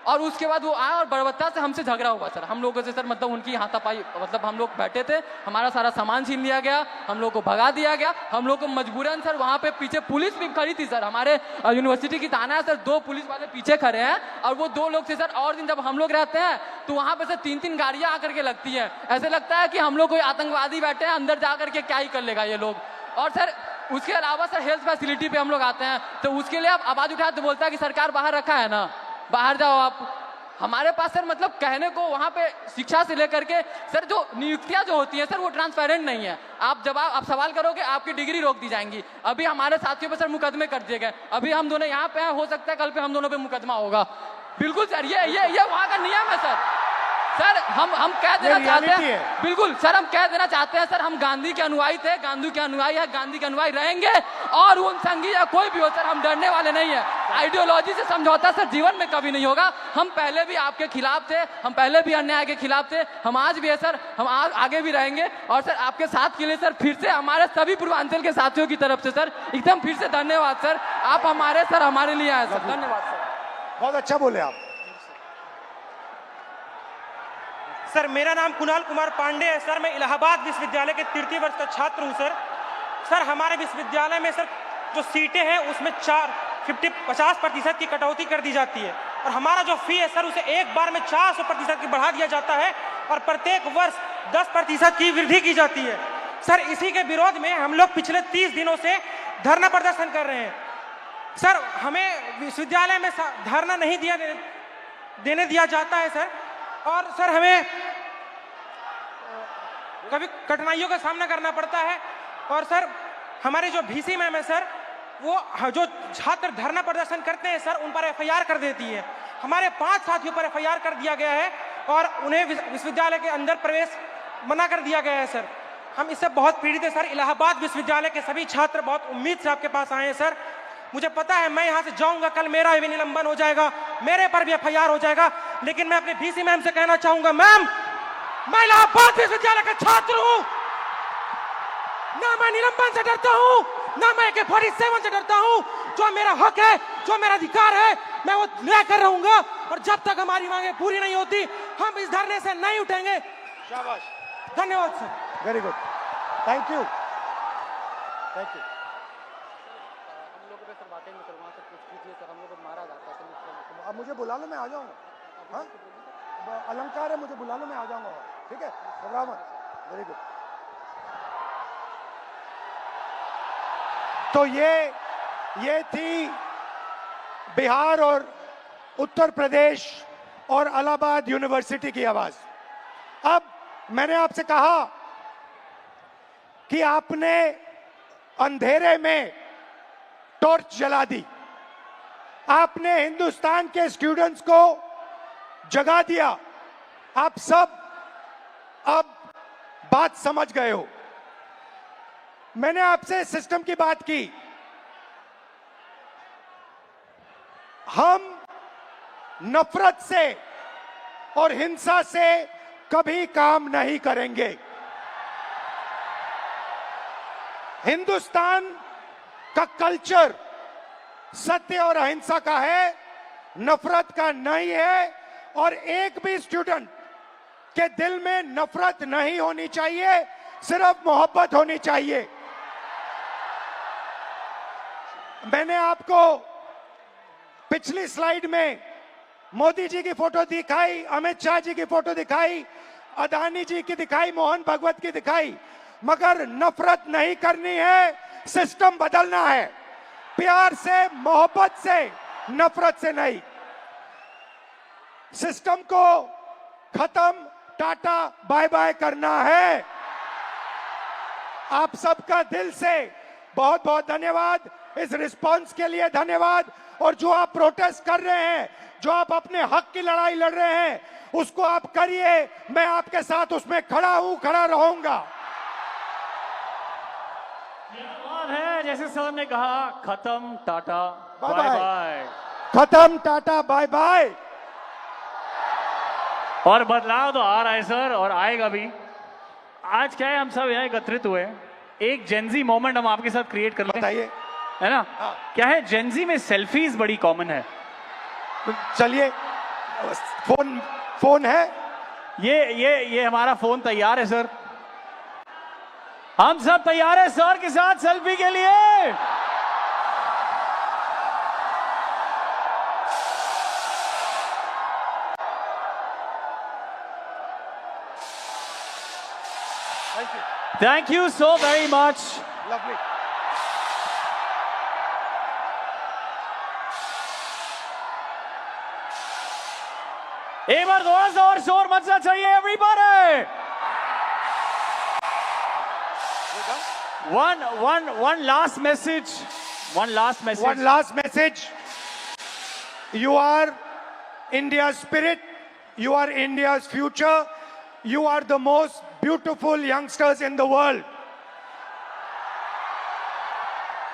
Speaker 10: और उसके बाद वो आए और बर्बरता से हमसे झगड़ा हुआ सर, हम लोगों से सर, मतलब उनकी हाथापाई, मतलब हम लोग बैठे थे, हमारा सारा सामान छीन लिया गया, हम लोग को भगा दिया गया, हम लोग को मजबूरन सर वहाँ पे पीछे पुलिस भी खड़ी थी सर, हमारे यूनिवर्सिटी की थाना है सर, 2 पुलिस वाले पीछे खड़े हैं, और वो 2 लोग थे सर। और दिन जब हम लोग रहते हैं तो वहाँ पे सर 3-3 गाड़ियाँ आकर के लगती है, ऐसे लगता है कि हम लोग कोई आतंकवादी बैठे हैं, अंदर जा करके क्या ही कर लेगा ये लोग। और सर उसके अलावा सर हेल्थ फैसिलिटी पे हम लोग आते हैं तो उसके लिए आप आवाज उठाए तो बोलता है कि सरकार बाहर रखा है ना, बाहर जाओ आप। हमारे पास सर मतलब कहने को वहाँ पे शिक्षा से लेकर के सर जो नियुक्तियाँ जो होती हैं सर वो ट्रांसपेरेंट नहीं है। आप सवाल करोगे आपकी डिग्री रोक दी जाएंगी। अभी हमारे साथियों पे सर मुकदमे कर दिए गए, अभी हम दोनों यहाँ पे हैं, हो सकता है कल पे हम दोनों पे मुकदमा होगा। बिल्कुल सर, ये वहाँ का नियम है सर हम कह देना चाहते हैं, बिल्कुल सर हम कह देना चाहते हैं सर, हम गांधी के अनुयायी थे, गांधी के अनुयायी है, गांधी के अनुयायी रहेंगे, और उन संघी या कोई भी हो सर हम डरने वाले नहीं है। आइडियोलॉजी से समझौता सर जीवन में कभी नहीं होगा। हम पहले भी आपके खिलाफ थे, हम पहले भी अन्याय के खिलाफ थे, हम आज भी है सर, हम आगे भी रहेंगे। और सर आपके साथ के लिए सर फिर से हमारे सभी पूर्वांचल के साथियों की तरफ से सर एकदम फिर से धन्यवाद सर, आप हमारे लिए आए सर, धन्यवाद सर।
Speaker 3: बहुत अच्छा बोले आप।
Speaker 6: सर मेरा नाम कुणाल कुमार पांडे है सर, मैं इलाहाबाद विश्वविद्यालय के तृतीय वर्ष का छात्र हूं सर। सर हमारे विश्वविद्यालय में सर जो सीटें हैं उसमें 50% की कटौती कर दी जाती है और हमारा जो फी है सर उसे एक बार में 400% की बढ़ा दिया जाता है और प्रत्येक वर्ष 10% की वृद्धि की जाती है। सर इसी के विरोध में हम लोग पिछले 30 दिनों से धरना प्रदर्शन कर रहे हैं। सर हमें विश्वविद्यालय में धरना नहीं देने दिया जाता है सर, और सर हमें कभी कठिनाइयों का सामना करना पड़ता है। और सर हमारे जो VC मैम है सर, वो जो छात्र धरना प्रदर्शन करते हैं सर उन पर FIR कर देती है। हमारे 5 साथियों पर FIR कर दिया गया है और उन्हें विश्वविद्यालय के अंदर प्रवेश मना कर दिया गया है सर। हम इससे बहुत पीड़ित है सर। इलाहाबाद विश्वविद्यालय के सभी छात्र बहुत उम्मीद से आपके पास आए हैं सर। मुझे पता है मैं यहाँ से जाऊंगा, कल मेरा भी निलंबन हो जाएगा, मेरे पर भी FIR हो जाएगा, लेकिन मैं अपने VC मैम से कहना चाहूंगा, मैम मैं इलाहाबाद विश्वविद्यालय का छात्र हूँ, ना मैं निलंबन से डरता हूँ, ना मैं AK-47 से डरता हूँ। जो मेरा हक है, जो मेरा अधिकार है, मैं वो लेकर रहूंगा और जब तक हमारी मांगे पूरी नहीं होती हम इस धरने से नहीं उठेंगे।
Speaker 3: शाबाश,
Speaker 6: धन्यवाद sir.
Speaker 3: Very good, thank you, thank you. अब मुझे बुला लो, मैं आ जाऊंगा। हाँ, अलंकार है, मुझे बुला लो, मैं आ जाऊंगा। ठीक है, घबराओ मत। Very good. तो ये थी बिहार और उत्तर प्रदेश और इलाहाबाद यूनिवर्सिटी की आवाज। अब मैंने आपसे कहा कि आपने अंधेरे में टॉर्च जला दी, आपने हिंदुस्तान के स्टूडेंट्स को जगा दिया। आप सब अब बात समझ गए हो। मैंने आपसे सिस्टम की बात की। हम नफरत से और हिंसा से कभी काम नहीं करेंगे। हिंदुस्तान का कल्चर सत्य और अहिंसा का है, नफरत का नहीं है, और एक भी स्टूडेंट के दिल में नफरत नहीं होनी चाहिए, सिर्फ मोहब्बत होनी चाहिए। मैंने आपको पिछली स्लाइड में मोदी जी की फोटो दिखाई, अमित शाह जी की फोटो दिखाई, अदानी जी की दिखाई, मोहन भागवत की दिखाई, मगर नफरत नहीं करनी है, सिस्टम बदलना है। प्यार से, मोहब्बत से, नफरत से नहीं। सिस्टम को खत्म, टाटा बाय बाय करना है। आप सबका दिल से बहुत बहुत धन्यवाद, इस रिस्पांस के लिए धन्यवाद। और जो आप प्रोटेस्ट कर रहे हैं, जो आप अपने हक की लड़ाई लड़ रहे हैं, उसको आप करिए, मैं आपके साथ उसमें खड़ा हूं, खड़ा रहूंगा।
Speaker 2: है जैसे सर ने कहा, खत्म टाटा बाय बाय,
Speaker 3: खत्म टाटा बाय बाय।
Speaker 2: और बदलाव तो आ रहा है सर, और आएगा भी। आज क्या है, हम सब यहाँ एकत्रित हुए, एक जेंजी मोमेंट हम आपके साथ क्रिएट कर लें,
Speaker 3: बताइए,
Speaker 2: है ना? क्या है, जेंजी में सेल्फीज बड़ी कॉमन है।
Speaker 3: चलिए, फोन है,
Speaker 2: ये हमारा फोन तैयार है सर, हम सब तैयार है सर के साथ सेल्फी के लिए। Thank you so very much.
Speaker 3: Lovely.
Speaker 2: एक बार थोड़ा सा और शोर मचना चाहिए everybody. One last message. One last message.
Speaker 3: You are India's spirit. You are India's future. You are the most beautiful youngsters in the world.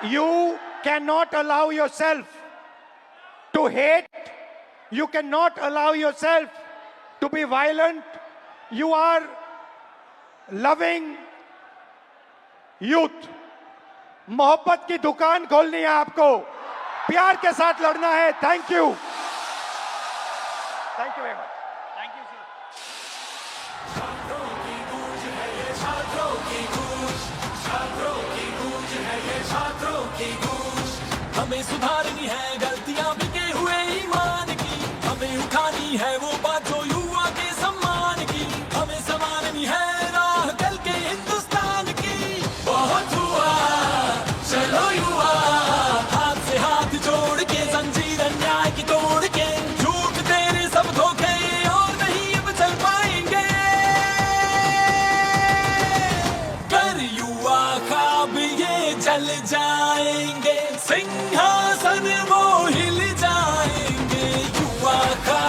Speaker 3: You cannot allow yourself to hate. You cannot allow yourself to be violent. You are loving youth. मोहब्बत की दुकान खोलनी है आपको, प्यार के साथ लड़ना है। Thank you very much.
Speaker 2: Thank you sir.
Speaker 1: छात्रों की गूंज। हमें सुधारनी है गलतियां बिके हुए ईमान की, हमें उठानी है वो बात जो युवा के सम्मान की, हमें संभालनी है राह कल के हिंदुस्तान की। बहुत हुआ चलो युवा, हाथ से हाथ जोड़ के जंजीर अन्याय की तोड़ के, झूठ तेरे सब धोखे और नहीं अब चल पाएंगे। कर युवा ख्वाब ये जल जाएंगे, सिंहासन वो हिल जाएंगे। युवा ख्वाब